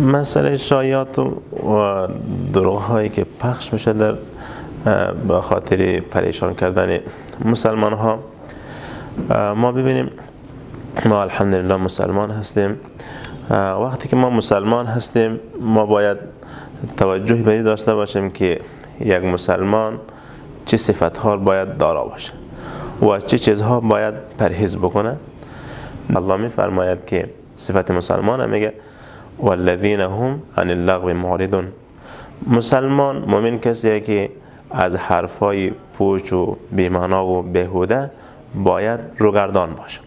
مسئله شایعات و دروغ هایی که پخش میشه در به خاطر پریشان کردن مسلمان ها، ما ببینیم ما الحمدلله مسلمان هستیم. وقتی که ما مسلمان هستیم ما باید توجه به این داشته باشیم که یک مسلمان چه صفت ها باید دارا باشه و چه چیزها باید پرهیز بکنه. الله می فرماید که صفت مسلمان میگه والذین هم عن اللغو معرضون. مسلمان مؤمن کسیه که از حرفای پوچ و بی‌معنا و بیهوده باید روگردان باشه،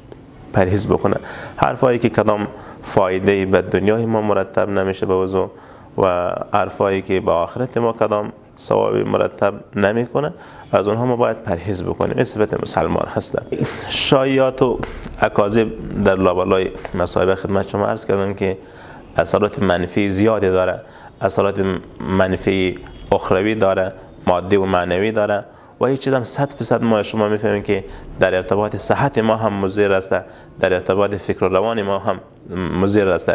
پرهیز بکنه. حرفایی که کدام فایده به دنیای ما مرتب نمیشه به وضوع و حرفایی که به آخرت ما کدام ثوابی مرتب نمیکنه، از اونها ما باید پرهیز بکنیم. این صفت مسلمان هست. شایعات و اکاذیب در لابلای مصائب خدمت شما عرض کردم که اثرات منفی زیادی داره، اثرات منفی اخروی داره، مادی و معنوی داره و هیچ چیز هم 100% ما شما میفهمیم که در ارتباط صحت ما هم مضر است، در ارتباط فکر و روان ما هم مضر است.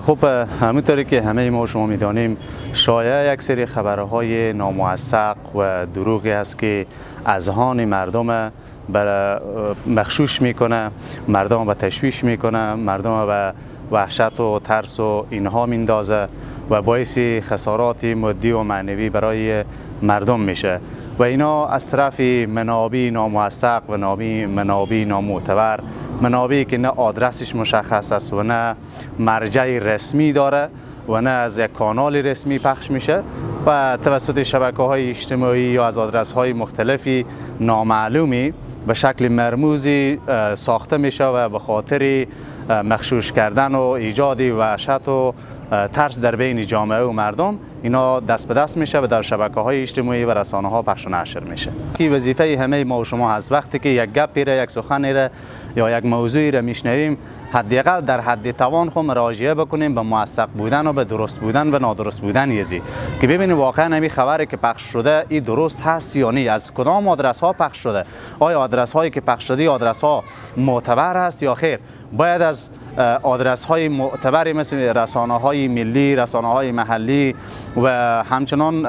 خب همونطوری که همه ما شما میدانیم شایعه یک سری خبرهای ناموثق و دروغی است که اذهان مردم مغشوش میکنه، مردم به تشویش میکنه، مردم به وحشت و ترس و اینها میندازه و باعث خسارات مادی و معنوی برای مردم میشه و اینا از طرف منابع ناموثق و منابع نامعتبر، منابعی که نه آدرسش مشخص است و نه مرجع رسمی داره و نه از یک کانال رسمی پخش میشه و توسط شبکه‌های اجتماعی یا از آدرس‌های مختلفی نامعلومی به شکل مرموزی ساخته میشه و به خاطر مغشوش کردن و ایجاد وحشت و ترس در بین جامعه و مردم اینا دست به دست میشه و در شبکه‌های اجتماعی و رسانه‌ها پخش و نشر میشه. کی وظیفه همه ما و شما هست وقتی که یک گپی را، یک سخنی را یا یک موضوعی را میشنویم حداقل در حد توان خود مراجعه بکنیم به موثق بودن و به درست بودن و نادرست بودن یزی که ببینیم واقعا همین خبری که پخش شده این درست هست یا نه، از کدام آدرس ها پخش شده، آیا آدرس هایی که پخش شده آدرس ها معتبر است یا خیر. باید از آدرس های معتبری مثل رسانه های ملی، رسانه های محلی و همچنان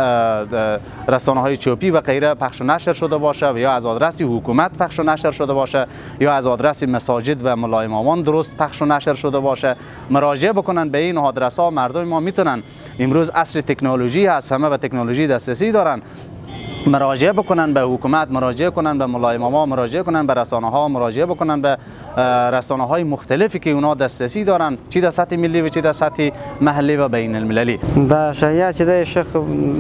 رسانه های چوپی و غیره پخش و نشر شده باشه و یا از آدرس حکومت پخش و نشر شده باشه یا از آدرس مساجد و ملای امامان درست پخش و نشر شده باشه. مراجعه بکنن به این آدرس ها. مردم ما میتونن، امروز عصر تکنولوژی هست، همه به تکنولوژی دسترسی دارن، مراجعه بکنن به حکومت، مراجعه کنن به ملای اماما، مراجعه کنن به رسانه ها، مراجعه بکنن به رسانه های مختلفی که اونا دسترسی دارن، چی در سطح ملی و چی در سطح محلی و بین المللی. دا شایعه چې د شیخ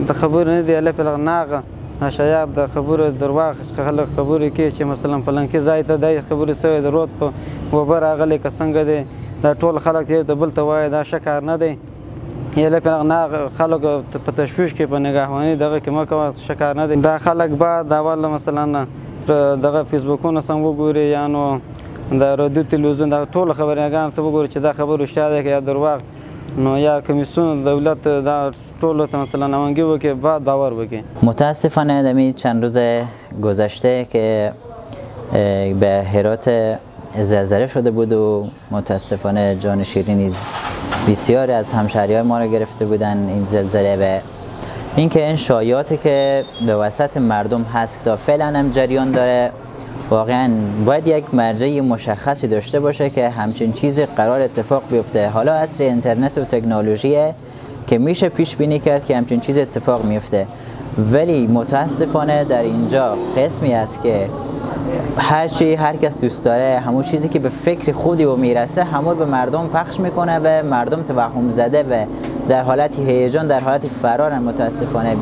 د خبرو نه دی الف الغناغ شایعه د خبرو درواغ خلک خبرې کې چې مثلا فلان کې ځای ته د خبرې سوی د رود په وبر اغلی که څنګه دی دا ټول خلک ته د بل ته وایي دا شکار نه دی. الف الغناغ خلک په تشویش کې په نگهبانی دغه کې مکه شکار نه دی. دا خلک بعد اول مثلا دغه فیسبوکونه سم وګوري یا نو د رادیو تلویزیون دا ټول خبرګان ته وګوري چې دا خبر رښتیا ده یا درواغ، نو یا کمیسیون دولت دا ټول ته مثلا نمایندگی وکړي بعد باور وکړي. متاسفانه در چند روز گذشته که به هرات زلزله شده بود و متاسفانه جان شیرینی بسیاری از همشهری‌های ما رو گرفته بودن این زلزله و اینکه این شایعاتی که به وسط مردم هست تا فعلا هم جریان داره، واقعا باید یک مرجع مشخصی داشته باشه که همچین چیزی قرار اتفاق بیفته. حالا عصر اینترنت و تکنولوژیه که میشه پیش بینی کرد که همچین چیز اتفاق میفته، ولی متاسفانه در اینجا قسمی است که هر کس دوست داره همون چیزی که به فکر خودی و میرسه همون به مردم پخش میکنه و مردم توهم زده و در حالت هیجان، در حالت فرار متاسفانه.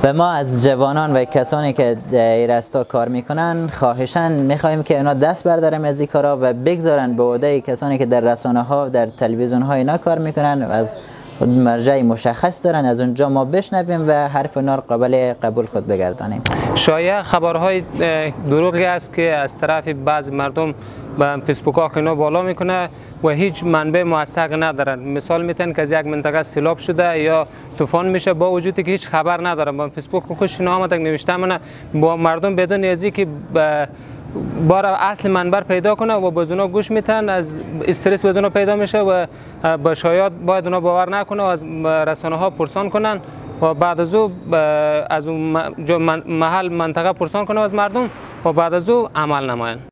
و ما از جوانان و کسانی که در راستا کار میکنن خواهشاً میخوایم که اینا دست بردارن از این کارا و بگذارن به عهده کسانی که در رسانه ها، در تلویزیون ها اینا کار میکنن، از مرجع مشخص دارن، از اونجا ما بشنویم و حرف اونا رو قابل قبول خود بگردانیم. شایع خبرهای دروغی است که از طرف بعض مردم به فیسبوک ها اینا بالا میکنه و هیچ منبع موثق ندارن. مثال میتن که از یک منطقه سیلاب شده یا طوفان میشه با وجودی که هیچ خبر ندارن. با فیسبوک خوش اینا آمدن نوشته من با مردم بدون ازی که بار اصل منبر پیدا کنه و به اونا گوش میتن، از استرس به اونا پیدا میشه و به شایعات باید اونا باور نکنه و از رسانه ها پرسان کنن و بعد از او از اون محل منطقه پرسان کنه از مردم و بعد از او عمل نمایند.